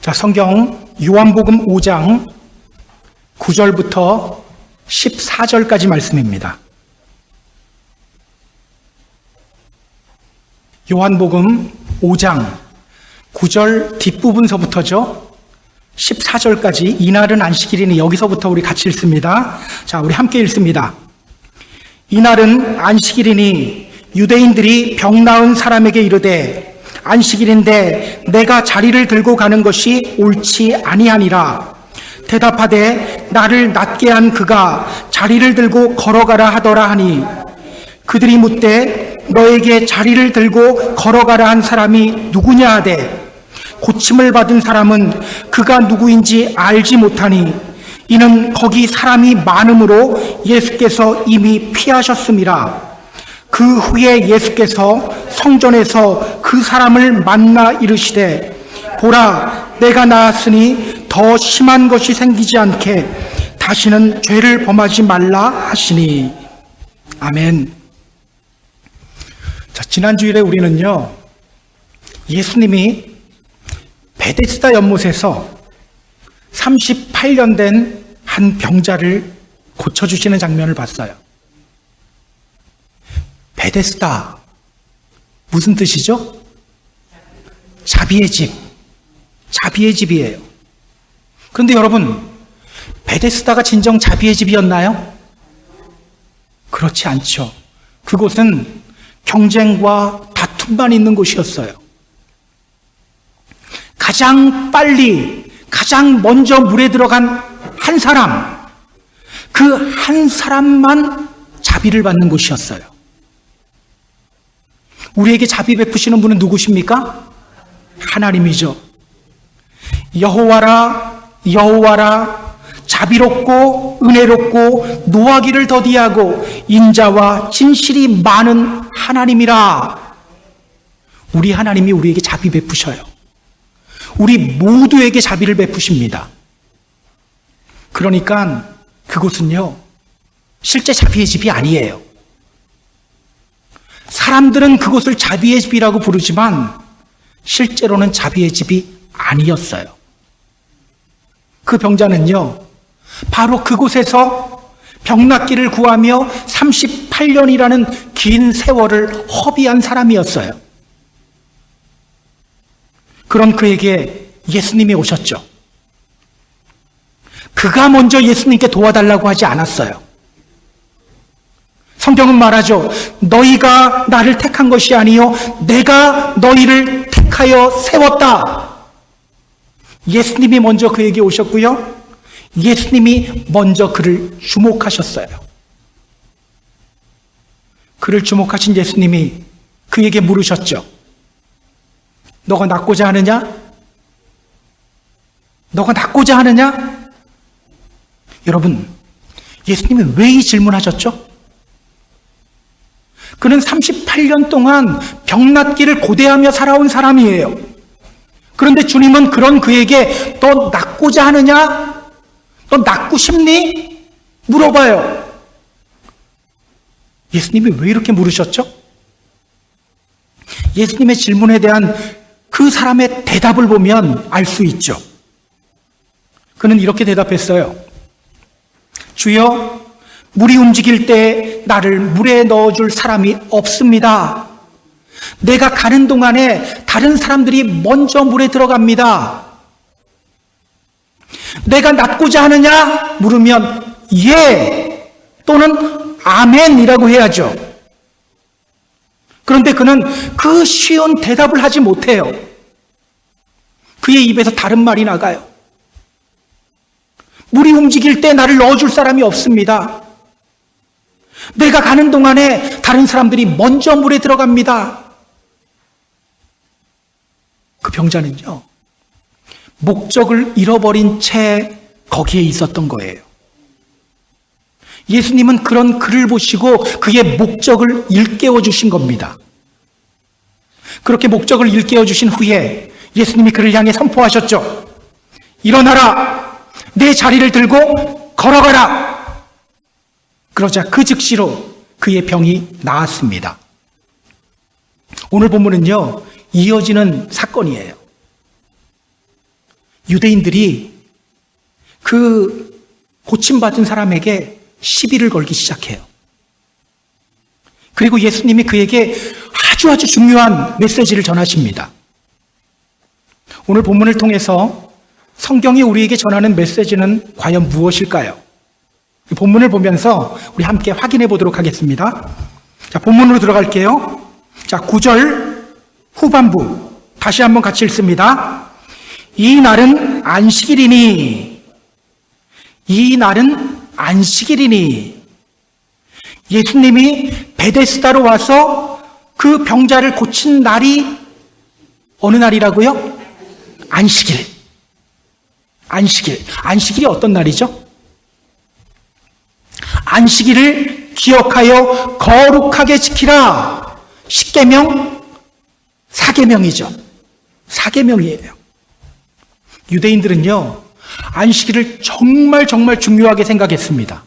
자, 성경 요한복음 5장 9절부터 14절까지 말씀입니다. 요한복음 5장 9절 뒷부분서부터죠. 14절까지 이날은 안식일이니 여기서부터 우리 같이 읽습니다. 자, 우리 함께 읽습니다. 이날은 안식일이니 유대인들이 병 나은 사람에게 이르되 안식일인데 내가 자리를 들고 가는 것이 옳지 아니하니라. 대답하되 나를 낫게 한 그가 자리를 들고 걸어가라 하더라 하니 그들이 묻되 너에게 자리를 들고 걸어가라 한 사람이 누구냐 하되 고침을 받은 사람은 그가 누구인지 알지 못하니 이는 거기 사람이 많음으로 예수께서 이미 피하셨음이라. 그 후에 예수께서 성전에서 그 사람을 만나 이르시되 보라 내가 나았으니 더 심한 것이 생기지 않게 다시는 죄를 범하지 말라 하시니. 아멘. 자, 지난 주일에 우리는요 예수님이 베데스다 연못에서 38년 된 한 병자를 고쳐주시는 장면을 봤어요. 베데스다 무슨 뜻이죠? 자비의 집, 자비의 집이에요. 그런데 여러분, 베데스다가 진정 자비의 집이었나요? 그렇지 않죠. 그곳은 경쟁과 다툼만 있는 곳이었어요. 가장 빨리, 가장 먼저 물에 들어간 한 사람, 그 한 사람만 자비를 받는 곳이었어요. 우리에게 자비 베푸시는 분은 누구십니까? 하나님이죠. 여호와라, 여호와라, 자비롭고 은혜롭고 노하기를 더디하고 인자와 진실이 많은 하나님이라. 우리 하나님이 우리에게 자비 베푸셔요. 우리 모두에게 자비를 베푸십니다. 그러니까 그곳은요 실제 자비의 집이 아니에요. 사람들은 그곳을 자비의 집이라고 부르지만 실제로는 자비의 집이 아니었어요. 그 병자는요 바로 그곳에서 병낫기를 구하며 38년이라는 긴 세월을 허비한 사람이었어요. 그런 그에게 예수님이 오셨죠. 그가 먼저 예수님께 도와달라고 하지 않았어요. 성경은 말하죠. 너희가 나를 택한 것이 아니요 내가 너희를 택하여 세웠다. 예수님이 먼저 그에게 오셨고요. 예수님이 먼저 그를 주목하셨어요. 그를 주목하신 예수님이 그에게 물으셨죠. 너가 낫고자 하느냐? 너가 낫고자 하느냐? 여러분, 예수님이 왜 이 질문하셨죠? 그는 38년 동안 병낫기를 고대하며 살아온 사람이에요. 그런데 주님은 그런 그에게 너 낫고자 하느냐? 너 낫고 싶니? 물어봐요. 예수님이 왜 이렇게 물으셨죠? 예수님의 질문에 대한 그 사람의 대답을 보면 알 수 있죠. 그는 이렇게 대답했어요. 주여, 물이 움직일 때 나를 물에 넣어줄 사람이 없습니다. 내가 가는 동안에 다른 사람들이 먼저 물에 들어갑니다. 내가 낫고자 하느냐? 물으면 예 또는 아멘이라고 해야죠. 그런데 그는 그 쉬운 대답을 하지 못해요. 그의 입에서 다른 말이 나가요. 물이 움직일 때 나를 넣어줄 사람이 없습니다. 내가 가는 동안에 다른 사람들이 먼저 물에 들어갑니다. 그 병자는요, 목적을 잃어버린 채 거기에 있었던 거예요. 예수님은 그런 그를 보시고 그의 목적을 일깨워 주신 겁니다. 그렇게 목적을 일깨워 주신 후에 예수님이 그를 향해 선포하셨죠. 일어나라! 내 자리를 들고 걸어가라! 그러자 그 즉시로 그의 병이 나았습니다. 오늘 본문은요, 이어지는 사건이에요. 유대인들이 그 고침받은 사람에게 시비를 걸기 시작해요. 그리고 예수님이 그에게 아주 중요한 메시지를 전하십니다. 오늘 본문을 통해서 성경이 우리에게 전하는 메시지는 과연 무엇일까요? 본문을 보면서 우리 함께 확인해 보도록 하겠습니다. 자, 본문으로 들어갈게요. 자, 9절 후반부 다시 한번 같이 읽습니다. 이 날은 안식일이니, 이 날은 안식일이니. 예수님이 베데스다로 와서 그 병자를 고친 날이 어느 날이라고요? 안식일. 안식일이 어떤 날이죠? 안식일을 기억하여 거룩하게 지키라. 십계명, 사계명이죠. 사계명이에요. 유대인들은요, 안식일을 정말 중요하게 생각했습니다.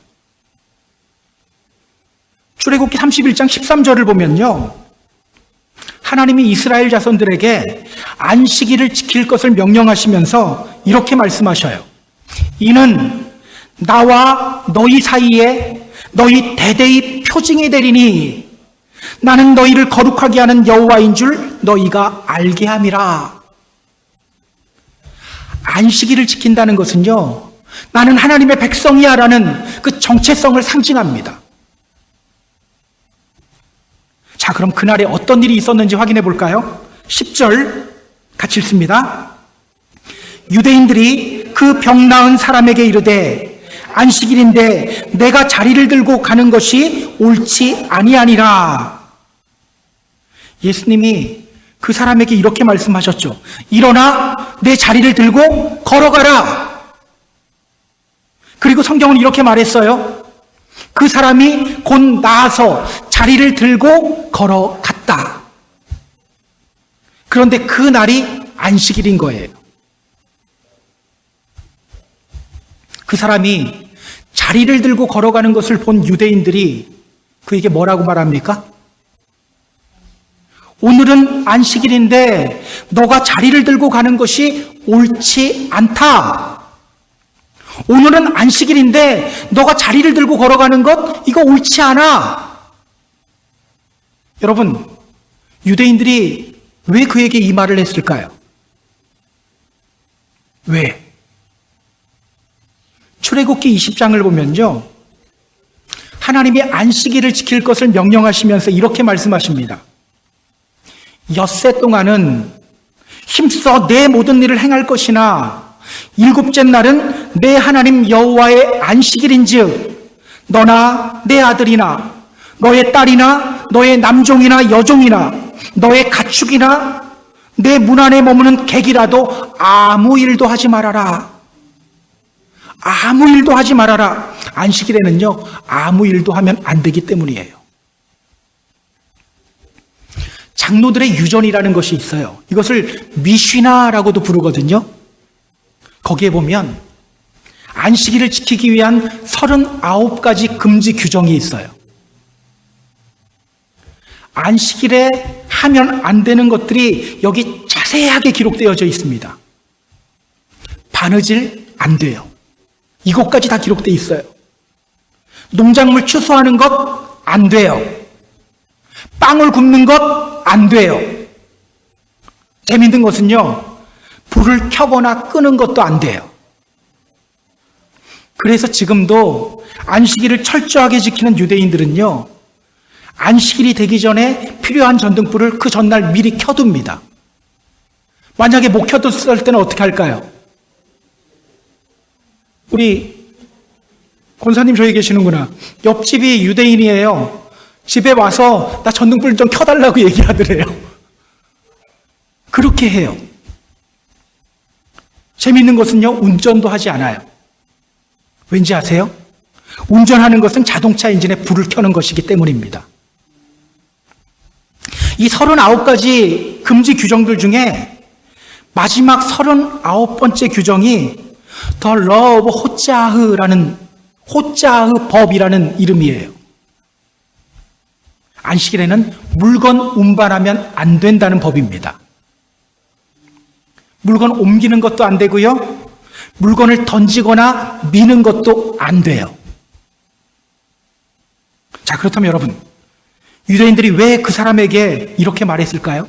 출애굽기 31장 13절을 보면요, 하나님이 이스라엘 자손들에게 안식일을 지킬 것을 명령하시면서 이렇게 말씀하셔요. 이는 나와 너희 사이에 너희 대대의 표징이 되리니 나는 너희를 거룩하게 하는 여호와인 줄 너희가 알게 함이라. 안식일을 지킨다는 것은요, 나는 하나님의 백성이야 라는 그 정체성을 상징합니다. 자, 그럼 그날에 어떤 일이 있었는지 확인해 볼까요? 10절 같이 읽습니다. 유대인들이 그 병 나은 사람에게 이르되 안식일인데 내가 자리를 들고 가는 것이 옳지 아니하니라. 예수님이 그 사람에게 이렇게 말씀하셨죠. 일어나 내 자리를 들고 걸어가라. 그리고 성경은 이렇게 말했어요. 그 사람이 곧 나아서 자리를 들고 걸어갔다. 그런데 그 날이 안식일인 거예요. 그 사람이 자리를 들고 걸어가는 것을 본 유대인들이 그에게 뭐라고 말합니까? 오늘은 안식일인데 너가 자리를 들고 가는 것이 옳지 않다. 오늘은 안식일인데 너가 자리를 들고 걸어가는 것 이거 옳지 않아. 여러분, 유대인들이 왜 그에게 이 말을 했을까요? 왜? 출애굽기 20장을 보면요, 하나님이 안식일을 지킬 것을 명령하시면서 이렇게 말씀하십니다. 엿새 동안은 힘써 내 모든 일을 행할 것이나 일곱째 날은 내 하나님 여호와의 안식일인즉 너나 내 아들이나 너의 딸이나 너의 남종이나 여종이나 너의 가축이나 내 문 안에 머무는 객이라도 아무 일도 하지 말아라. 아무 일도 하지 말아라. 안식일에는요, 아무 일도 하면 안 되기 때문이에요. 장로들의 유전이라는 것이 있어요. 이것을 미쉬나라고도 부르거든요. 거기에 보면 안식일을 지키기 위한 39가지 금지 규정이 있어요. 안식일에 하면 안 되는 것들이 여기 자세하게 기록되어져 있습니다. 바느질 안 돼요. 이것까지 다 기록되어 있어요. 농작물 추수하는 것 안 돼요. 빵을 굽는 것 안 돼요. 재밌는 것은요, 불을 켜거나 끄는 것도 안 돼요. 그래서 지금도 안식일을 철저하게 지키는 유대인들은요, 안식일이 되기 전에 필요한 전등불을 그 전날 미리 켜둡니다. 만약에 못 켜뒀을 때는 어떻게 할까요? 우리 권사님 저기 계시는구나. 옆집이 유대인이에요. 집에 와서 나 전등불 좀 켜달라고 얘기하더래요. 그렇게 해요. 재미있는 것은요, 운전도 하지 않아요. 왠지 아세요? 운전하는 것은 자동차 엔진에 불을 켜는 것이기 때문입니다. 이 39가지 금지 규정들 중에 마지막 39번째 규정이 The Law of 호짜흐라는 호짜흐 법이라는 이름이에요. 안식일에는 물건 운반하면 안 된다는 법입니다. 물건 옮기는 것도 안 되고요. 물건을 던지거나 미는 것도 안 돼요. 자, 그렇다면 여러분, 유대인들이 왜 그 사람에게 이렇게 말했을까요?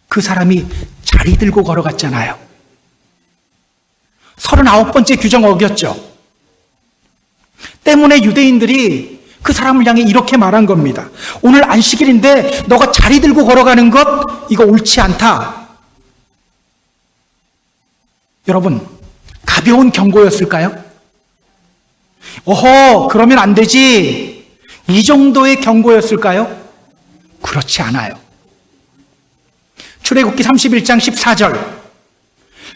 그 사람이 자리 들고 걸어갔잖아요. 39번째 규정 어겼죠. 때문에 유대인들이 그 사람을 향해 이렇게 말한 겁니다. 오늘 안식일인데 너가 자리 들고 걸어가는 것, 이거 옳지 않다. 여러분, 가벼운 경고였을까요? 어허, 그러면 안 되지. 이 정도의 경고였을까요? 그렇지 않아요. 출애굽기 31장 14절.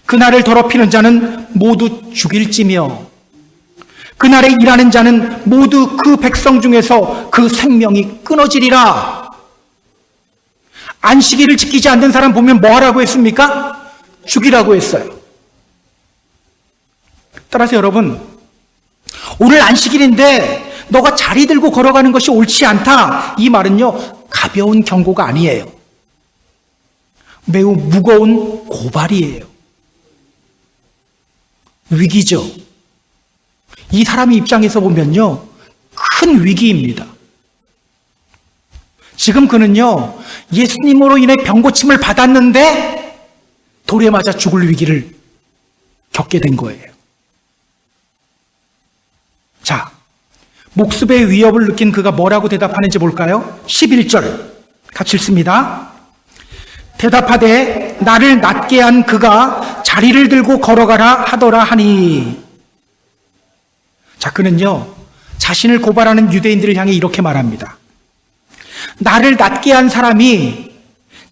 그날을 더럽히는 자는 모두 죽일지며 그날에 일하는 자는 모두 그 백성 중에서 그 생명이 끊어지리라. 안식일을 지키지 않는 사람 보면 뭐 하라고 했습니까? 죽이라고 했어요. 따라서 여러분, 오늘 안식일인데 너가 자리 들고 걸어가는 것이 옳지 않다. 이 말은요, 가벼운 경고가 아니에요. 매우 무거운 고발이에요. 위기죠. 이 사람의 입장에서 보면요, 큰 위기입니다. 지금 그는요, 예수님으로 인해 병고침을 받았는데 돌에 맞아 죽을 위기를 겪게 된 거예요. 자, 목숨의 위협을 느낀 그가 뭐라고 대답하는지 볼까요? 11절 같이 읽습니다. 대답하되 나를 낫게 한 그가 자리를 들고 걸어가라 하더라 하니. 자, 그는요, 자신을 고발하는 유대인들을 향해 이렇게 말합니다. 나를 낫게 한 사람이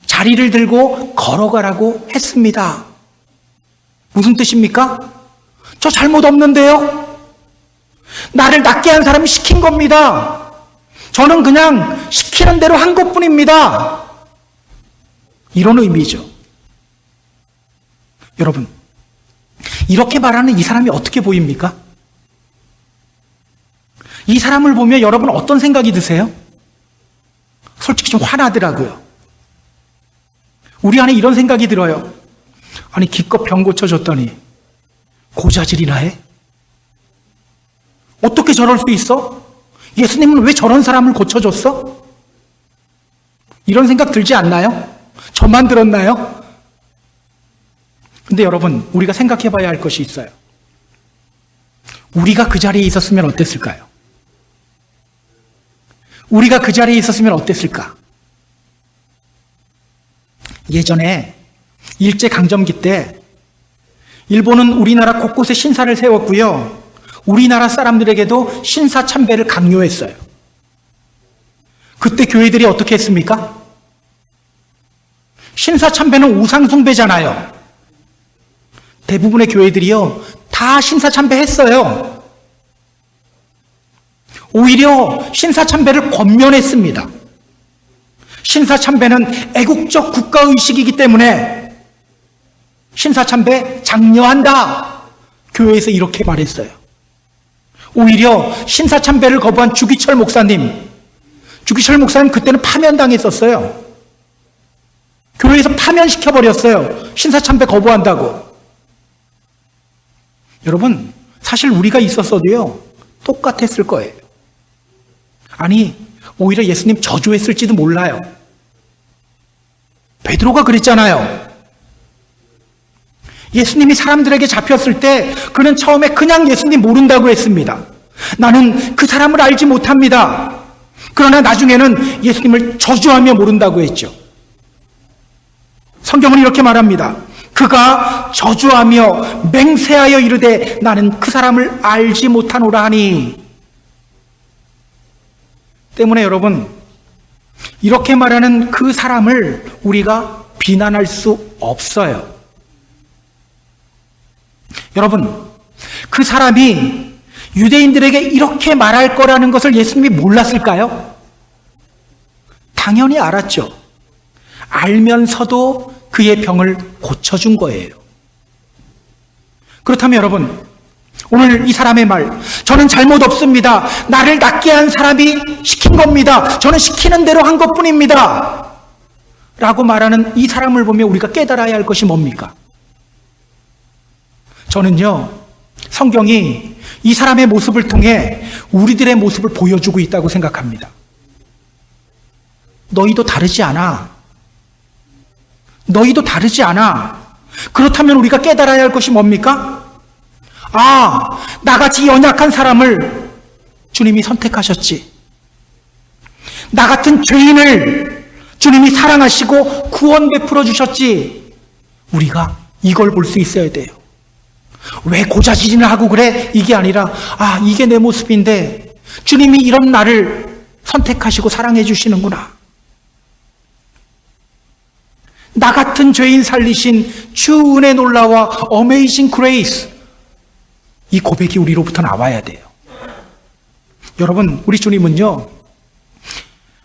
자리를 들고 걸어가라고 했습니다. 무슨 뜻입니까? 저 잘못 없는데요? 나를 낫게 한 사람이 시킨 겁니다. 저는 그냥 시키는 대로 한 것뿐입니다. 이런 의미죠. 여러분, 이렇게 말하는 이 사람이 어떻게 보입니까? 이 사람을 보면 여러분 어떤 생각이 드세요? 솔직히 좀 화나더라고요. 우리 안에 이런 생각이 들어요. 아니, 기껏 병 고쳐줬더니 고자질이나 해? 어떻게 저럴 수 있어? 예수님은 왜 저런 사람을 고쳐줬어? 이런 생각 들지 않나요? 저만 들었나요? 근데 여러분, 우리가 생각해 봐야 할 것이 있어요. 우리가 그 자리에 있었으면 어땠을까요? 우리가 그 자리에 있었으면 어땠을까? 예전에 일제강점기 때 일본은 우리나라 곳곳에 신사를 세웠고요. 우리나라 사람들에게도 신사참배를 강요했어요. 그때 교회들이 어떻게 했습니까? 신사참배는 우상숭배잖아요. 대부분의 교회들이요, 다 신사참배 했어요. 오히려 신사참배를 권면했습니다. 신사참배는 애국적 국가의식이기 때문에 신사참배 장려한다. 교회에서 이렇게 말했어요. 오히려 신사참배를 거부한 주기철 목사님 그때는 파면당했었어요. 교회에서 파면시켜버렸어요. 신사참배 거부한다고. 여러분, 사실 우리가 있었어도요, 똑같았을 거예요. 아니, 오히려 예수님 저주했을지도 몰라요. 베드로가 그랬잖아요. 예수님이 사람들에게 잡혔을 때 그는 처음에 그냥 예수님 모른다고 했습니다. 나는 그 사람을 알지 못합니다. 그러나 나중에는 예수님을 저주하며 모른다고 했죠. 성경은 이렇게 말합니다. 그가 저주하며 맹세하여 이르되 나는 그 사람을 알지 못하노라 하니. 때문에 여러분, 이렇게 말하는 그 사람을 우리가 비난할 수 없어요. 여러분, 그 사람이 유대인들에게 이렇게 말할 거라는 것을 예수님이 몰랐을까요? 당연히 알았죠. 알면서도 그의 병을 고쳐준 거예요. 그렇다면 여러분, 오늘 이 사람의 말, 저는 잘못 없습니다. 나를 낫게 한 사람이 시킨 겁니다. 저는 시키는 대로 한 것뿐입니다. 라고 말하는 이 사람을 보며 우리가 깨달아야 할 것이 뭡니까? 저는요, 성경이 이 사람의 모습을 통해 우리들의 모습을 보여주고 있다고 생각합니다. 너희도 다르지 않아. 너희도 다르지 않아. 그렇다면 우리가 깨달아야 할 것이 뭡니까? 아, 나같이 연약한 사람을 주님이 선택하셨지. 나 같은 죄인을 주님이 사랑하시고 구원 베풀어 주셨지. 우리가 이걸 볼 수 있어야 돼요. 왜 고자질을 하고 그래? 이게 아니라, 아, 이게 내 모습인데 주님이 이런 나를 선택하시고 사랑해 주시는구나. 나 같은 죄인 살리신 주 은혜 놀라와 어메이징 그레이스, 이 고백이 우리로부터 나와야 돼요. 여러분, 우리 주님은요,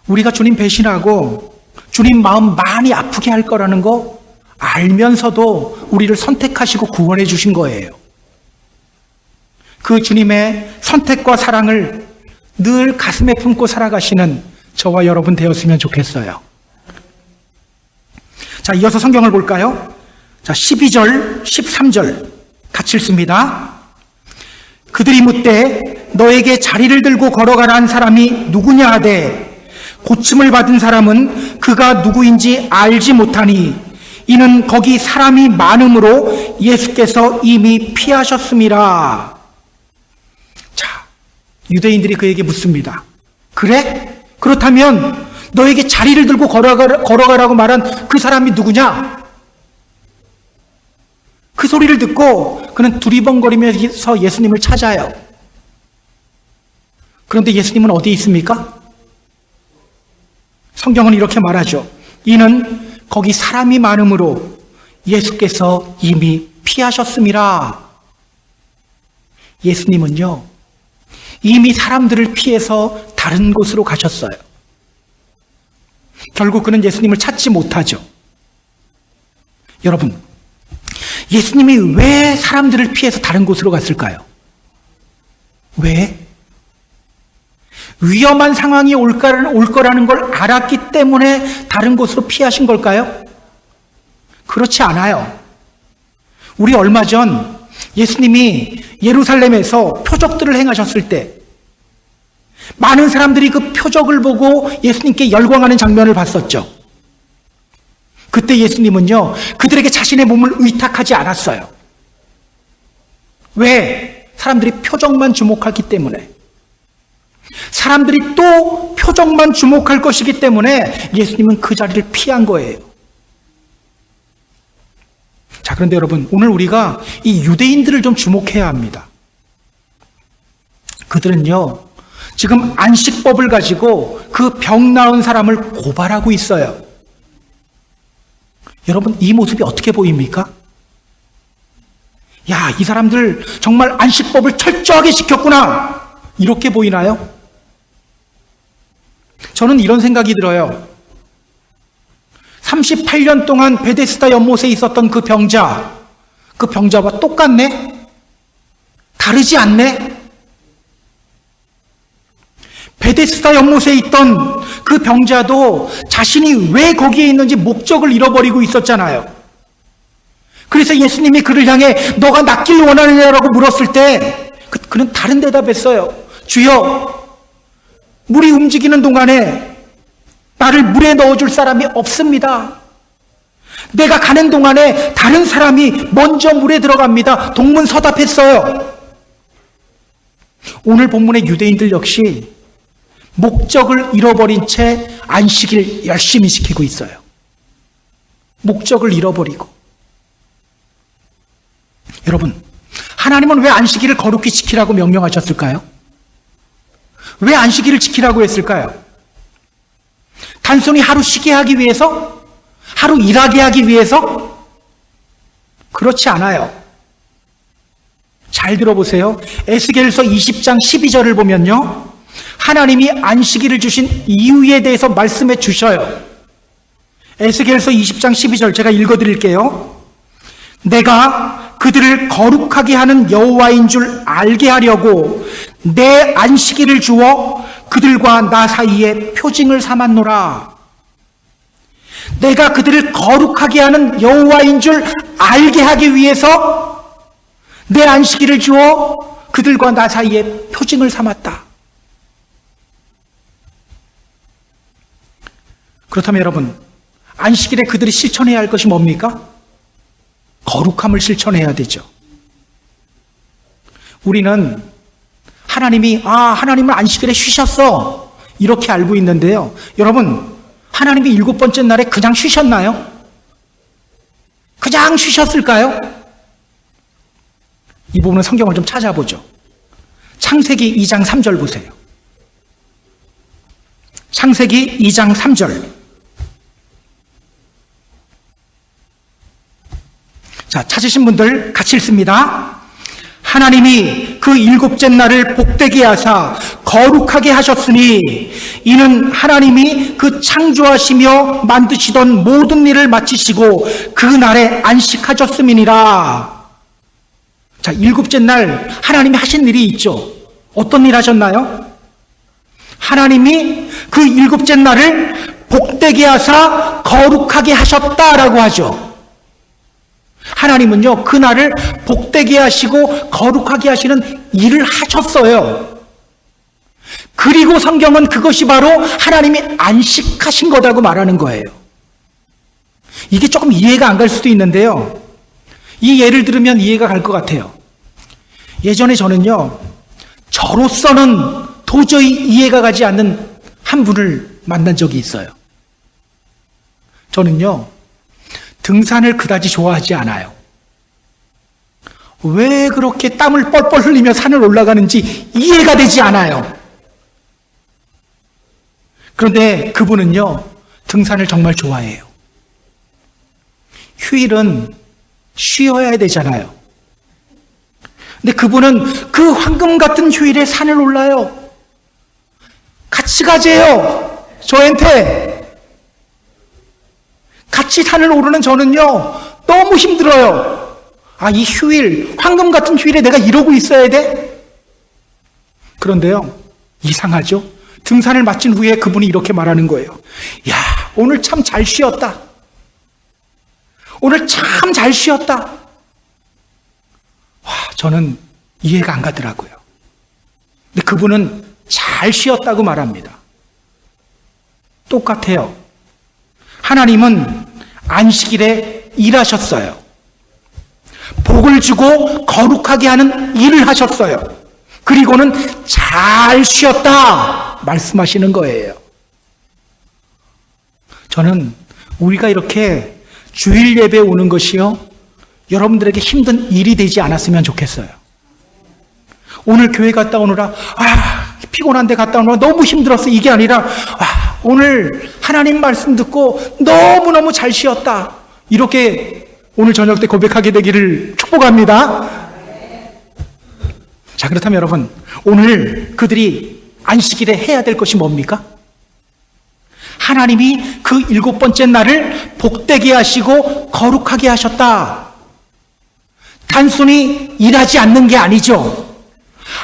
우리가 주님 배신하고 주님 마음 많이 아프게 할 거라는 거 알면서도 우리를 선택하시고 구원해 주신 거예요. 그 주님의 선택과 사랑을 늘 가슴에 품고 살아가시는 저와 여러분 되었으면 좋겠어요. 자, 이어서 성경을 볼까요? 자, 12절, 13절 같이 읽습니다. 그들이 묻되 너에게 자리를 들고 걸어가라는 사람이 누구냐 하되 고침을 받은 사람은 그가 누구인지 알지 못하니 이는 거기 사람이 많음으로 예수께서 이미 피하셨음이라. 자, 유대인들이 그에게 묻습니다. 그래? 그렇다면 너에게 자리를 들고 걸어가라고 말한 그 사람이 누구냐? 그 소리를 듣고 그는 두리번거리면서 예수님을 찾아요. 그런데 예수님은 어디에 있습니까? 성경은 이렇게 말하죠. 이는 거기 사람이 많음으로 예수께서 이미 피하셨음이라. 예수님은요, 이미 사람들을 피해서 다른 곳으로 가셨어요. 결국 그는 예수님을 찾지 못하죠. 여러분, 예수님이 왜 사람들을 피해서 다른 곳으로 갔을까요? 왜? 위험한 상황이 올 거라는 걸 알았기 때문에 다른 곳으로 피하신 걸까요? 그렇지 않아요. 우리 얼마 전 예수님이 예루살렘에서 표적들을 행하셨을 때 많은 사람들이 그 표적을 보고 예수님께 열광하는 장면을 봤었죠. 그때 예수님은요, 그들에게 자신의 몸을 의탁하지 않았어요. 왜? 사람들이 표적만 주목하기 때문에. 사람들이 또 표적만 주목할 것이기 때문에 예수님은 그 자리를 피한 거예요. 자, 그런데 여러분, 오늘 우리가 이 유대인들을 좀 주목해야 합니다. 그들은요, 지금 안식법을 가지고 그 병 나은 사람을 고발하고 있어요. 여러분, 이 모습이 어떻게 보입니까? 야, 이 사람들 정말 안식법을 철저하게 지켰구나, 이렇게 보이나요? 저는 이런 생각이 들어요. 38년 동안 베데스다 연못에 있었던 그 병자와 똑같네? 다르지 않네? 베데스다 연못에 있던 그 병자도 자신이 왜 거기에 있는지 목적을 잃어버리고 있었잖아요. 그래서 예수님이 그를 향해 너가 낫길 원하느냐라고 물었을 때 그는 다른 대답했어요. 주여, 물이 움직이는 동안에 나를 물에 넣어줄 사람이 없습니다. 내가 가는 동안에 다른 사람이 먼저 물에 들어갑니다. 동문서답했어요. 오늘 본문의 유대인들 역시 목적을 잃어버린 채 안식일 열심히 지키고 있어요. 목적을 잃어버리고. 여러분, 하나님은 왜 안식일을 거룩히 지키라고 명령하셨을까요? 왜 안식일을 지키라고 했을까요? 단순히 하루 쉬게 하기 위해서? 하루 일하게 하기 위해서? 그렇지 않아요. 잘 들어보세요. 에스겔서 20장 12절을 보면요, 하나님이 안식일을 주신 이유에 대해서 말씀해 주셔요. 에스겔서 20장 12절 제가 읽어드릴게요. 내가 그들을 거룩하게 하는 여호와인 줄 알게 하려고 내 안식일을 주어 그들과 나 사이에 표징을 삼았노라. 내가 그들을 거룩하게 하는 여호와인 줄 알게 하기 위해서 내 안식일을 주어 그들과 나 사이에 표징을 삼았다. 그렇다면 여러분, 안식일에 그들이 실천해야 할 것이 뭡니까? 거룩함을 실천해야 되죠. 우리는 하나님은 안식일에 쉬셨어, 이렇게 알고 있는데요. 여러분, 하나님이 7번째 날에 그냥 쉬셨나요? 그냥 쉬셨을까요? 이 부분은 성경을 좀 찾아보죠. 창세기 2장 3절 보세요. 창세기 2장 3절. 자, 찾으신 분들 같이 읽습니다. 하나님이 그 7째 날을 복되게 하사 거룩하게 하셨으니 이는 하나님이 그 창조하시며 만드시던 모든 일을 마치시고 그 날에 안식하셨음이니라. 자, 7째 날 하나님이 하신 일이 있죠. 어떤 일 하셨나요? 하나님이 그 7째 날을 복되게 하사 거룩하게 하셨다라고 하죠. 하나님은요, 그날을 복되게 하시고 거룩하게 하시는 일을 하셨어요. 그리고 성경은 그것이 바로 하나님이 안식하신 거라고 말하는 거예요. 이게 조금 이해가 안 갈 수도 있는데요. 이 예를 들으면 이해가 갈 것 같아요. 예전에 저는요, 저로서는 도저히 이해가 가지 않는 한 분을 만난 적이 있어요. 저는요, 등산을 그다지 좋아하지 않아요. 왜 그렇게 땀을 뻘뻘 흘리며 산을 올라가는지 이해가 되지 않아요. 그런데 그분은요, 등산을 정말 좋아해요. 휴일은 쉬어야 되잖아요. 근데 그분은 그 황금 같은 휴일에 산을 올라요. 같이 가재요, 저한테. 같이 산을 오르는 저는요, 너무 힘들어요. 이 휴일, 황금 같은 휴일에 내가 이러고 있어야 돼? 그런데요, 이상하죠? 등산을 마친 후에 그분이 이렇게 말하는 거예요. 야, 오늘 참 잘 쉬었다. 오늘 참 잘 쉬었다. 저는 이해가 안 가더라고요. 근데 그분은 잘 쉬었다고 말합니다. 똑같아요. 하나님은 안식일에 일하셨어요. 복을 주고 거룩하게 하는 일을 하셨어요. 그리고는 잘 쉬었다 말씀하시는 거예요. 저는 우리가 이렇게 주일 예배에 오는 것이요, 여러분들에게 힘든 일이 되지 않았으면 좋겠어요. 오늘 교회 갔다 오느라 피곤한데 갔다 오느라 너무 힘들었어, 이게 아니라 오늘 하나님 말씀 듣고 너무너무 잘 쉬었다, 이렇게 오늘 저녁 때 고백하게 되기를 축복합니다. 자, 그렇다면 여러분, 오늘 그들이 안식일에 해야 될 것이 뭡니까? 하나님이 그 7번째 날을 복되게 하시고 거룩하게 하셨다. 단순히 일하지 않는 게 아니죠.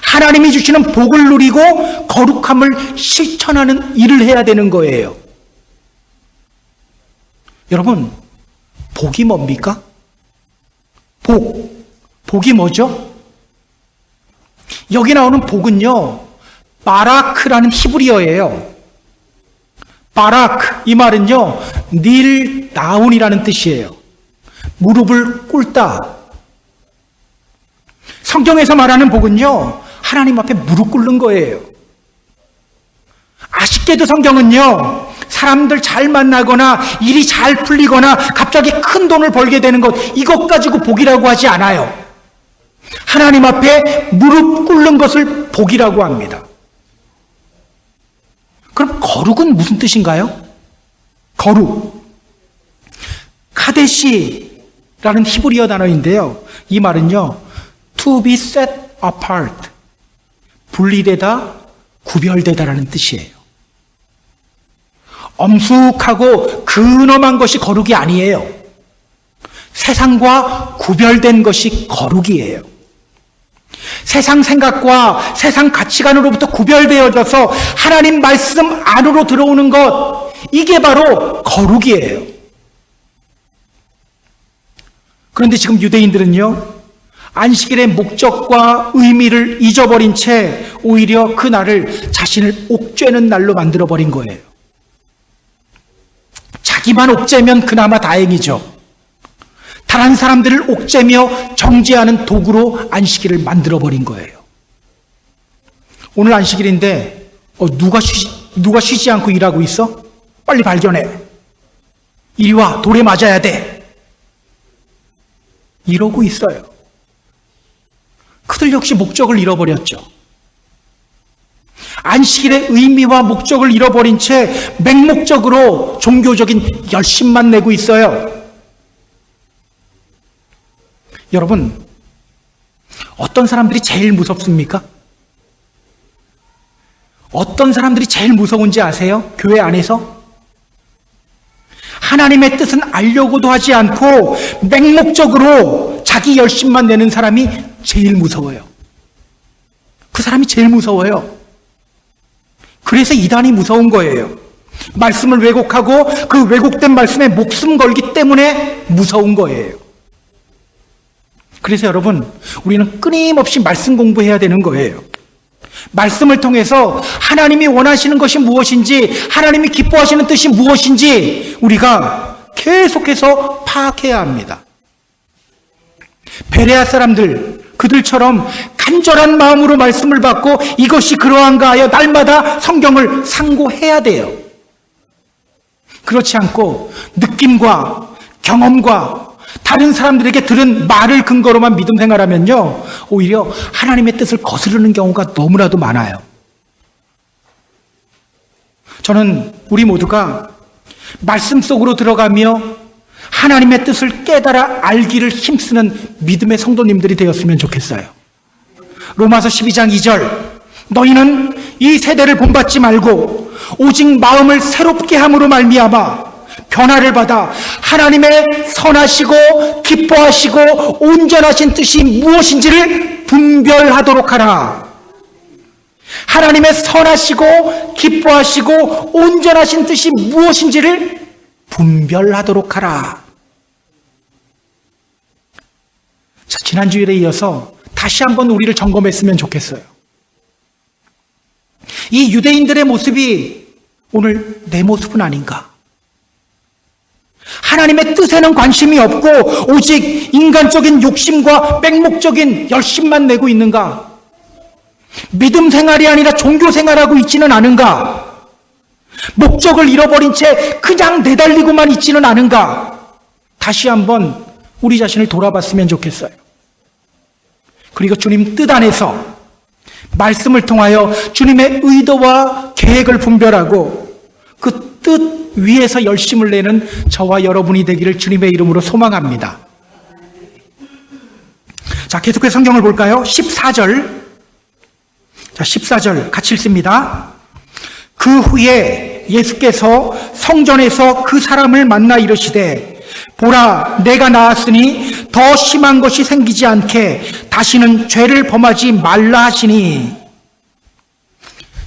하나님이 주시는 복을 누리고 거룩함을 실천하는 일을 해야 되는 거예요. 여러분, 복이 뭡니까? 복이 뭐죠? 여기 나오는 복은요, 바라크라는 히브리어예요. 바라크, 이 말은요, 닐 다운이라는 뜻이에요. 무릎을 꿇다. 성경에서 말하는 복은요, 하나님 앞에 무릎 꿇는 거예요. 아쉽게도 성경은요, 사람들 잘 만나거나 일이 잘 풀리거나 갑자기 큰 돈을 벌게 되는 것, 이것 가지고 복이라고 하지 않아요. 하나님 앞에 무릎 꿇는 것을 복이라고 합니다. 그럼 거룩은 무슨 뜻인가요? 거룩, 카데시라는 히브리어 단어인데요, 이 말은요, to be set apart, 분리되다, 구별되다라는 뜻이에요. 엄숙하고 근엄한 것이 거룩이 아니에요. 세상과 구별된 것이 거룩이에요. 세상 생각과 세상 가치관으로부터 구별되어져서 하나님 말씀 안으로 들어오는 것, 이게 바로 거룩이에요. 그런데 지금 유대인들은요, 안식일의 목적과 의미를 잊어버린 채 오히려 그 날을 자신을 옥죄는 날로 만들어버린 거예요. 자기만 옥죄면 그나마 다행이죠. 다른 사람들을 옥죄며 정죄하는 도구로 안식일을 만들어버린 거예요. 오늘 안식일인데 누가 쉬지 않고 일하고 있어? 빨리 발견해. 이리 와, 돌에 맞아야 돼. 이러고 있어요. 그들 역시 목적을 잃어버렸죠. 안식일의 의미와 목적을 잃어버린 채 맹목적으로 종교적인 열심만 내고 있어요. 여러분, 어떤 사람들이 제일 무섭습니까? 어떤 사람들이 제일 무서운지 아세요? 교회 안에서? 하나님의 뜻은 알려고도 하지 않고 맹목적으로 자기 열심만 내는 사람이 제일 무서워요. 그 사람이 제일 무서워요. 그래서 이단이 무서운 거예요. 말씀을 왜곡하고 그 왜곡된 말씀에 목숨 걸기 때문에 무서운 거예요. 그래서 여러분, 우리는 끊임없이 말씀 공부해야 되는 거예요. 말씀을 통해서 하나님이 원하시는 것이 무엇인지, 하나님이 기뻐하시는 뜻이 무엇인지 우리가 계속해서 파악해야 합니다. 베레아 사람들, 그들처럼 간절한 마음으로 말씀을 받고 이것이 그러한가 하여 날마다 성경을 상고해야 돼요. 그렇지 않고 느낌과 경험과 다른 사람들에게 들은 말을 근거로만 믿음 생활하면요, 오히려 하나님의 뜻을 거스르는 경우가 너무나도 많아요. 저는 우리 모두가 말씀 속으로 들어가며 하나님의 뜻을 깨달아 알기를 힘쓰는 믿음의 성도님들이 되었으면 좋겠어요. 로마서 12장 2절, 너희는 이 세대를 본받지 말고 오직 마음을 새롭게 함으로 말미암아 변화를 받아 하나님의 선하시고 기뻐하시고 온전하신 뜻이 무엇인지를 분별하도록 하라. 하나님의 선하시고 기뻐하시고 온전하신 뜻이 무엇인지를 분별하도록 하라. 자, 지난 주일에 이어서 다시 한번 우리를 점검했으면 좋겠어요. 이 유대인들의 모습이 오늘 내 모습은 아닌가? 하나님의 뜻에는 관심이 없고 오직 인간적인 욕심과 맹목적인 열심만 내고 있는가? 믿음 생활이 아니라 종교 생활하고 있지는 않은가? 목적을 잃어버린 채 그냥 내달리고만 있지는 않은가? 다시 한번 우리 자신을 돌아봤으면 좋겠어요. 그리고 주님 뜻 안에서 말씀을 통하여 주님의 의도와 계획을 분별하고 그 뜻 위에서 열심을 내는 저와 여러분이 되기를 주님의 이름으로 소망합니다. 자, 계속해서 성경을 볼까요? 14절. 자, 14절 같이 읽습니다. 그 후에 예수께서 성전에서 그 사람을 만나 이르시되 보라, 내가 나았으니 더 심한 것이 생기지 않게 다시는 죄를 범하지 말라 하시니.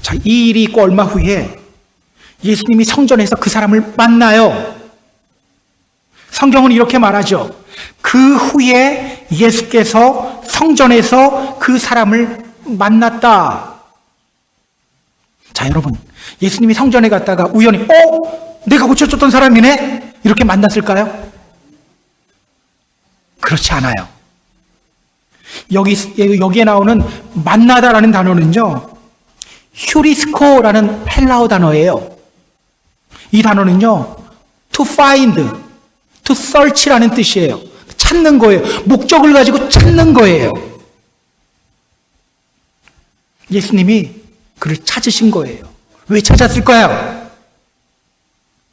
자, 이 일이 있고 얼마 후에 예수님이 성전에서 그 사람을 만나요. 성경은 이렇게 말하죠. 그 후에 예수께서 성전에서 그 사람을 만났다. 자, 여러분, 예수님이 성전에 갔다가 우연히 내가 고쳐줬던 사람이네? 이렇게 만났을까요? 그렇지 않아요. 여기에 나오는 만나다라는 단어는요, 휴리스코라는 헬라어 단어예요. 이 단어는요, to find, to search라는 뜻이에요. 찾는 거예요. 목적을 가지고 찾는 거예요. 예수님이 그를 찾으신 거예요. 왜 찾았을까요?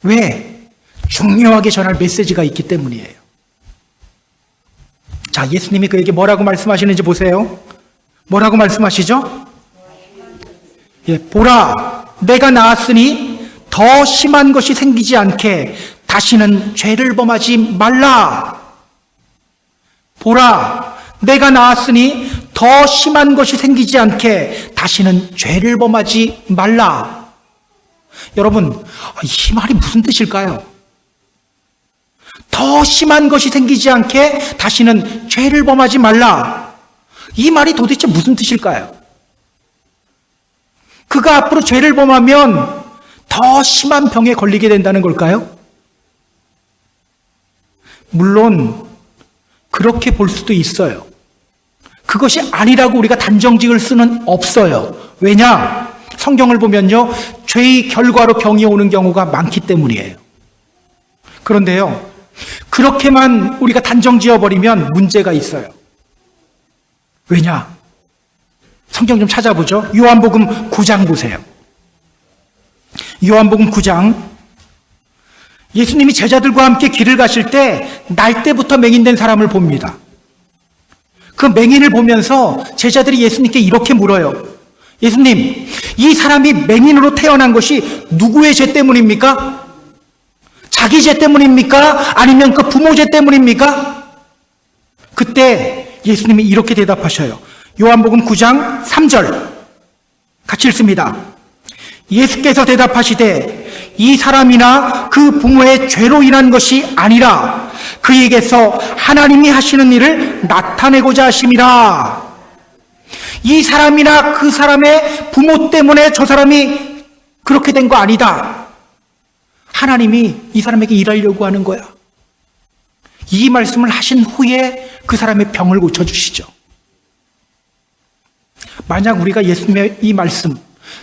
왜? 중요하게 전할 메시지가 있기 때문이에요. 자, 예수님이 그에게 뭐라고 말씀하시는지 보세요. 뭐라고 말씀하시죠? 예, 보라, 내가 나았으니 더 심한 것이 생기지 않게 다시는 죄를 범하지 말라. 보라, 내가 나았으니 더 심한 것이 생기지 않게 다시는 죄를 범하지 말라. 여러분, 이 말이 무슨 뜻일까요? 더 심한 것이 생기지 않게 다시는 죄를 범하지 말라. 이 말이 도대체 무슨 뜻일까요? 그가 앞으로 죄를 범하면 더 심한 병에 걸리게 된다는 걸까요? 물론 그렇게 볼 수도 있어요. 그것이 아니라고 우리가 단정지을 수는 없어요. 왜냐? 성경을 보면요, 죄의 결과로 병이 오는 경우가 많기 때문이에요. 그런데요, 그렇게만 우리가 단정지어버리면 문제가 있어요. 왜냐? 성경 좀 찾아보죠. 요한복음 9장 보세요. 요한복음 9장. 예수님이 제자들과 함께 길을 가실 때 날때부터 맹인된 사람을 봅니다. 그 맹인을 보면서 제자들이 예수님께 이렇게 물어요. 예수님, 이 사람이 맹인으로 태어난 것이 누구의 죄 때문입니까? 자기 죄 때문입니까? 아니면 그 부모 죄 때문입니까? 그때 예수님이 이렇게 대답하셔요. 요한복음 9장 3절 같이 읽습니다. 예수께서 대답하시되 이 사람이나 그 부모의 죄로 인한 것이 아니라 그에게서 하나님이 하시는 일을 나타내고자 하심이라. 이 사람이나 그 사람의 부모 때문에 저 사람이 그렇게 된 거 아니다. 하나님이 이 사람에게 일하려고 하는 거야. 이 말씀을 하신 후에 그 사람의 병을 고쳐주시죠. 만약 우리가 예수님의 이 말씀,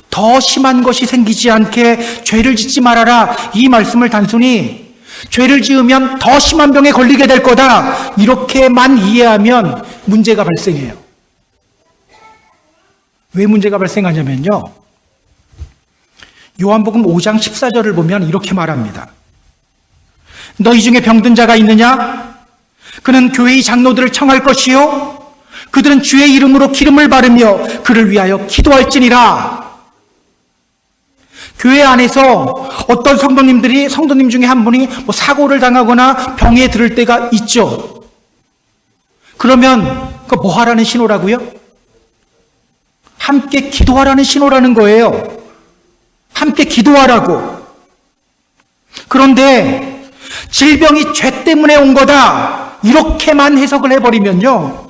더 심한 것이 생기지 않게 죄를 짓지 말아라, 이 말씀을 단순히 죄를 지으면 더 심한 병에 걸리게 될 거다, 이렇게만 이해하면 문제가 발생해요. 왜 문제가 발생하냐면요, 요한복음 5장 14절을 보면 이렇게 말합니다. 너희 중에 병든 자가 있느냐? 그는 교회의 장로들을 청할 것이요 그들은 주의 이름으로 기름을 바르며 그를 위하여 기도할지니라. 교회 안에서 어떤 성도님 중에 한 분이 사고를 당하거나 병에 들을 때가 있죠. 그러면 그 뭐 하라는 신호라고요? 함께 기도하라는 신호라는 거예요. 함께 기도하라고. 그런데 질병이 죄 때문에 온 거다, 이렇게만 해석을 해버리면요,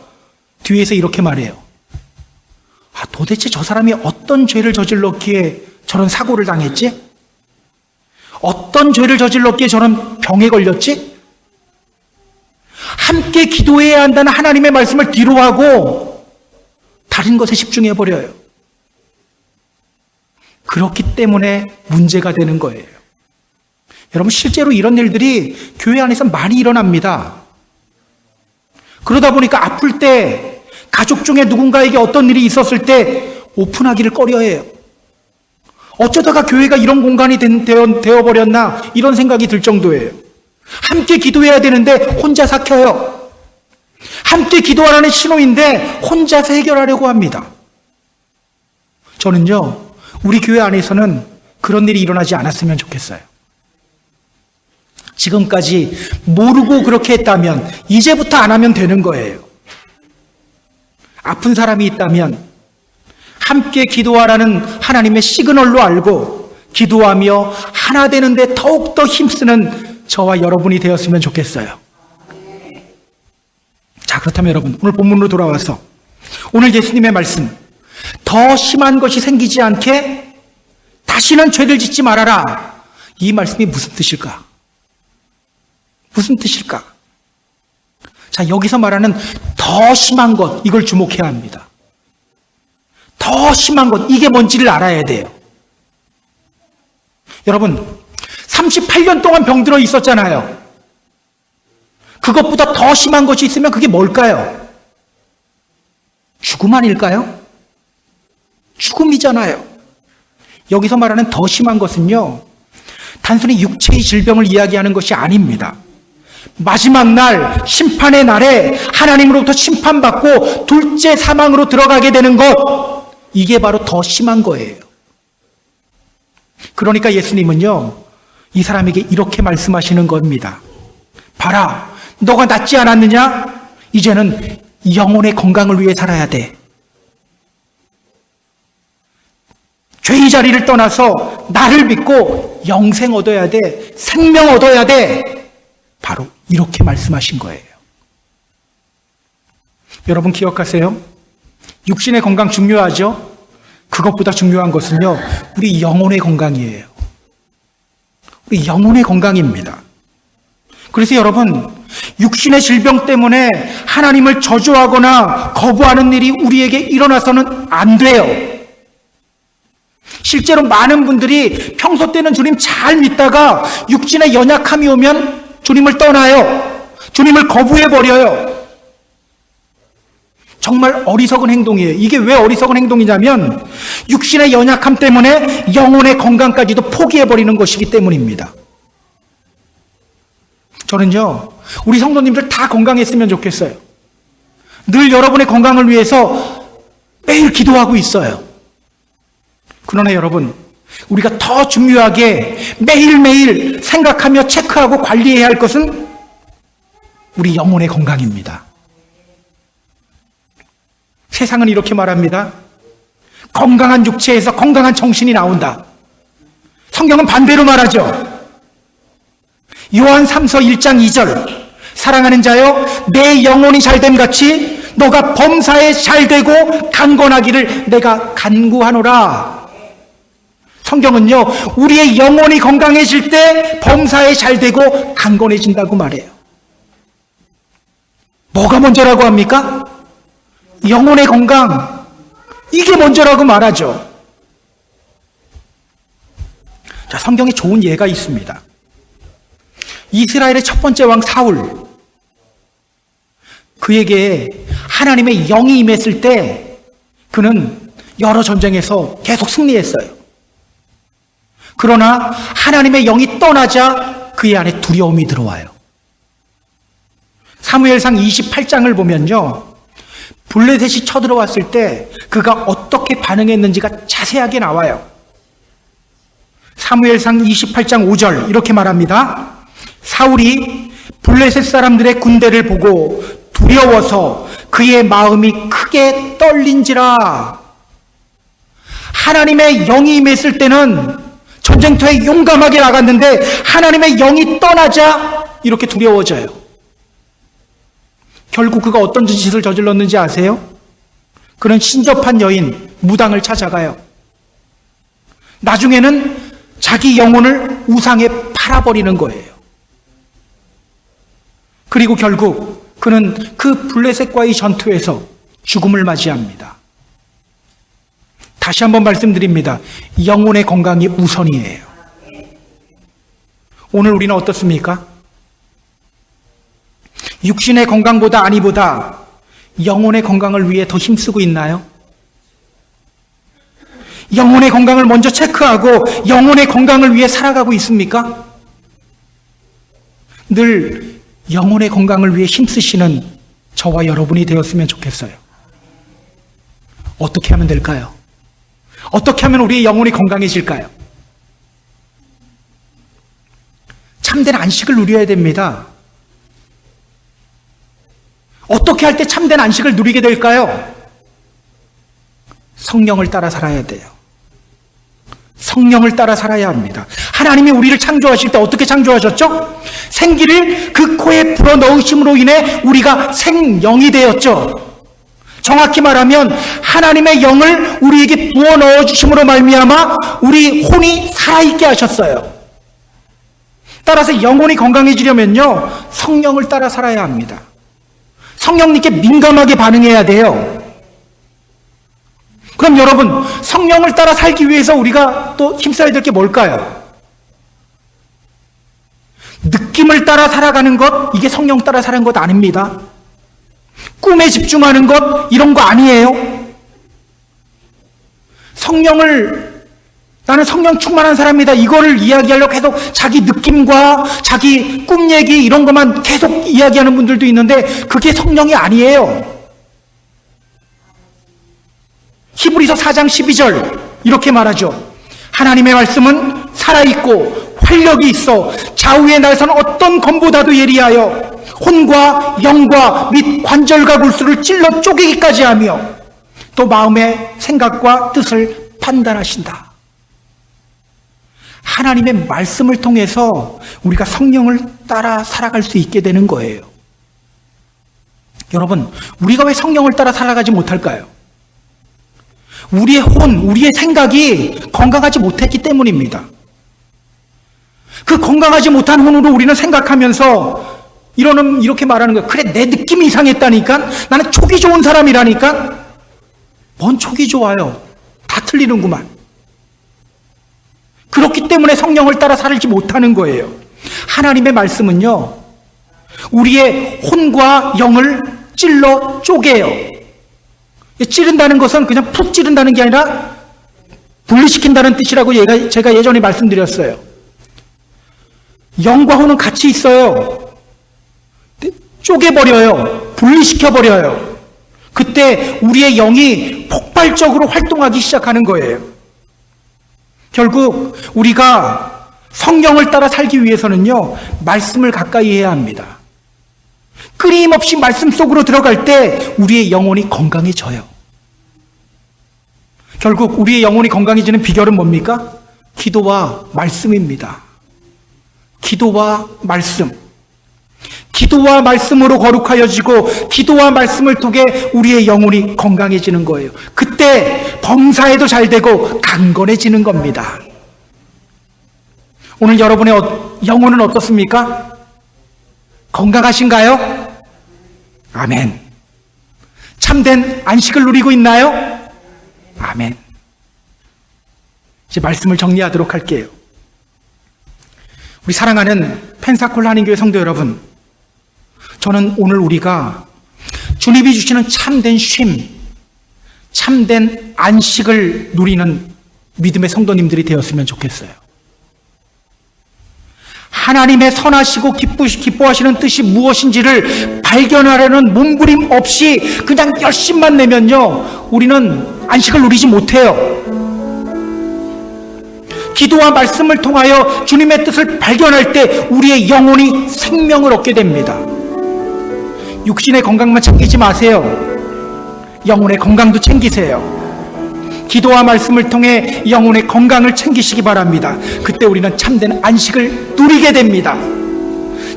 뒤에서 이렇게 말해요. 도대체 저 사람이 어떤 죄를 저질렀기에 저런 사고를 당했지? 어떤 죄를 저질렀기에 저런 병에 걸렸지? 함께 기도해야 한다는 하나님의 말씀을 뒤로 하고 다른 것에 집중해버려요. 그렇기 때문에 문제가 되는 거예요. 여러분, 실제로 이런 일들이 교회 안에서 많이 일어납니다. 그러다 보니까 아플 때, 가족 중에 누군가에게 어떤 일이 있었을 때 오픈하기를 꺼려해요. 어쩌다가 교회가 이런 공간이 되어버렸나, 이런 생각이 들 정도예요. 함께 기도해야 되는데 혼자 삭혀요. 함께 기도하라는 신호인데 혼자서 해결하려고 합니다. 저는요, 우리 교회 안에서는 그런 일이 일어나지 않았으면 좋겠어요. 지금까지 모르고 그렇게 했다면 이제부터 안 하면 되는 거예요. 아픈 사람이 있다면 함께 기도하라는 하나님의 시그널로 알고 기도하며 하나 되는데 더욱더 힘쓰는 저와 여러분이 되었으면 좋겠어요. 자, 그렇다면 여러분, 오늘 본문으로 돌아와서 오늘 예수님의 말씀, 더 심한 것이 생기지 않게 다시는 죄를 짓지 말아라, 이 말씀이 무슨 뜻일까? 무슨 뜻일까? 자, 여기서 말하는 더 심한 것, 이걸 주목해야 합니다. 더 심한 것, 이게 뭔지를 알아야 돼요. 여러분, 38년 동안 병들어 있었잖아요. 그것보다 더 심한 것이 있으면 그게 뭘까요? 죽음 아닐까요? 죽음이잖아요. 여기서 말하는 더 심한 것은요, 단순히 육체의 질병을 이야기하는 것이 아닙니다. 마지막 날, 심판의 날에 하나님으로부터 심판받고 둘째 사망으로 들어가게 되는 것, 이게 바로 더 심한 거예요. 그러니까 예수님은요, 이 사람에게 이렇게 말씀하시는 겁니다. 봐라, 너가 낫지 않았느냐? 이제는 영혼의 건강을 위해 살아야 돼. 죄의 자리를 떠나서 나를 믿고 영생 얻어야 돼. 생명 얻어야 돼. 바로 이렇게 말씀하신 거예요. 여러분 기억하세요? 육신의 건강 중요하죠? 그것보다 중요한 것은요, 우리 영혼의 건강이에요. 우리 영혼의 건강입니다. 그래서 여러분, 육신의 질병 때문에 하나님을 저주하거나 거부하는 일이 우리에게 일어나서는 안 돼요. 실제로 많은 분들이 평소 때는 주님 잘 믿다가 육신의 연약함이 오면 주님을 떠나요. 주님을 거부해버려요. 정말 어리석은 행동이에요. 이게 왜 어리석은 행동이냐면 육신의 연약함 때문에 영혼의 건강까지도 포기해버리는 것이기 때문입니다. 저는요, 우리 성도님들 다 건강했으면 좋겠어요. 늘 여러분의 건강을 위해서 매일 기도하고 있어요. 그러나 여러분, 우리가 더 중요하게 매일매일 생각하며 체크하고 관리해야 할 것은 우리 영혼의 건강입니다. 세상은 이렇게 말합니다. 건강한 육체에서 건강한 정신이 나온다. 성경은 반대로 말하죠. 요한 3서 1장 2절, 사랑하는 자여, 내 영혼이 잘됨 같이 너가 범사에 잘되고 강건하기를 내가 간구하노라. 성경은요, 우리의 영혼이 건강해질 때 범사에 잘되고 강건해진다고 말해요. 뭐가 먼저라고 합니까? 영혼의 건강, 이게 먼저라고 말하죠. 자, 성경에 좋은 예가 있습니다. 이스라엘의 첫 번째 왕 사울, 그에게 하나님의 영이 임했을 때 그는 여러 전쟁에서 계속 승리했어요. 그러나 하나님의 영이 떠나자 그의 안에 두려움이 들어와요. 사무엘상 28장을 보면요, 블레셋이 쳐들어왔을 때 그가 어떻게 반응했는지가 자세하게 나와요. 사무엘상 28장 5절 이렇게 말합니다. 사울이 블레셋 사람들의 군대를 보고 두려워서 그의 마음이 크게 떨린지라. 하나님의 영이 임했을 때는 전쟁터에 용감하게 나갔는데 하나님의 영이 떠나자 이렇게 두려워져요. 결국 그가 어떤 짓을 저질렀는지 아세요? 그는 신접한 여인 무당을 찾아가요. 나중에는 자기 영혼을 우상에 팔아버리는 거예요. 그리고 결국 그는 그 블레셋과의 전투에서 죽음을 맞이합니다. 다시 한번 말씀드립니다. 영혼의 건강이 우선이에요. 오늘 우리는 어떻습니까? 육신의 건강보다 아니보다 영혼의 건강을 위해 더 힘쓰고 있나요? 영혼의 건강을 먼저 체크하고 영혼의 건강을 위해 살아가고 있습니까? 늘 영혼의 건강을 위해 힘쓰시는 저와 여러분이 되었으면 좋겠어요. 어떻게 하면 될까요? 어떻게 하면 우리의 영혼이 건강해질까요? 참된 안식을 누려야 됩니다. 어떻게 할 때 참된 안식을 누리게 될까요? 성령을 따라 살아야 돼요. 성령을 따라 살아야 합니다. 하나님이 우리를 창조하실 때 어떻게 창조하셨죠? 생기를 그 코에 불어넣으심으로 인해 우리가 생영이 되었죠. 정확히 말하면 하나님의 영을 우리에게 부어 넣어주심으로 말미암아 우리 혼이 살아있게 하셨어요. 따라서 영혼이 건강해지려면요, 성령을 따라 살아야 합니다. 성령님께 민감하게 반응해야 돼요. 그럼 여러분, 성령을 따라 살기 위해서 우리가 또 힘써야 될 게 뭘까요? 느낌을 따라 살아가는 것, 이게 성령 따라 사는 것 아닙니다. 꿈에 집중하는 것, 이런 거 아니에요. 나는 성령 충만한 사람이다, 이거를 이야기하려고 계속 자기 느낌과 자기 꿈 얘기 이런 것만 계속 이야기하는 분들도 있는데 그게 성령이 아니에요. 히브리서 4장 12절 이렇게 말하죠. 하나님의 말씀은 살아있고 활력이 있어 좌우의 날선 어떤 검보다도 예리하여 혼과 영과 및 관절과 골수를 찔러 쪼개기까지 하며 또 마음의 생각과 뜻을 판단하신다. 하나님의 말씀을 통해서 우리가 성령을 따라 살아갈 수 있게 되는 거예요. 여러분, 우리가 왜 성령을 따라 살아가지 못할까요? 우리의 우리의 생각이 건강하지 못했기 때문입니다. 그 건강하지 못한 혼으로 우리는 생각하면서 이렇게 말하는 거예요. 그래, 내 느낌이 이상했다니까? 나는 촉이 좋은 사람이라니까? 뭔 촉이 좋아요? 다 틀리는구만. 그렇기 때문에 성령을 따라 살지 못하는 거예요. 하나님의 말씀은요, 우리의 혼과 영을 찔러 쪼개요. 찌른다는 것은 그냥 푹 찌른다는 게 아니라 분리시킨다는 뜻이라고 제가 예전에 말씀드렸어요. 영과 혼은 같이 있어요. 쪼개버려요. 분리시켜버려요. 그때 우리의 영이 폭발적으로 활동하기 시작하는 거예요. 결국 우리가 성령을 따라 살기 위해서는요, 말씀을 가까이 해야 합니다. 끊임없이 말씀 속으로 들어갈 때 우리의 영혼이 건강해져요. 결국 우리의 영혼이 건강해지는 비결은 뭡니까? 기도와 말씀입니다. 기도와 말씀. 기도와 말씀으로 거룩하여지고 기도와 말씀을 통해 우리의 영혼이 건강해지는 거예요. 그때 범사에도 잘 되고 강건해지는 겁니다. 오늘 여러분의 영혼은 어떻습니까? 건강하신가요? 아멘. 참된 안식을 누리고 있나요? 아멘. 이제 말씀을 정리하도록 할게요. 우리 사랑하는 펜사콜 한인교회 성도 여러분, 저는 오늘 우리가 주님이 주시는 참된 쉼, 참된 안식을 누리는 믿음의 성도님들이 되었으면 좋겠어요. 하나님의 선하시고 기뻐하시는 뜻이 무엇인지를 발견하려는 몸부림 없이 그냥 열심만 내면요, 우리는 안식을 누리지 못해요. 기도와 말씀을 통하여 주님의 뜻을 발견할 때 우리의 영혼이 생명을 얻게 됩니다. 육신의 건강만 챙기지 마세요. 영혼의 건강도 챙기세요. 기도와 말씀을 통해 영혼의 건강을 챙기시기 바랍니다. 그때 우리는 참된 안식을 누리게 됩니다.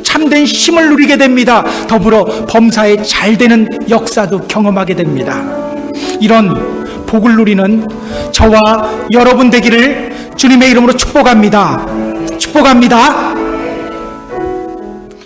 참된 쉼을 누리게 됩니다. 더불어 범사에 잘되는 역사도 경험하게 됩니다. 이런 복을 누리는 저와 여러분 되기를 주님의 이름으로 축복합니다. 축복합니다.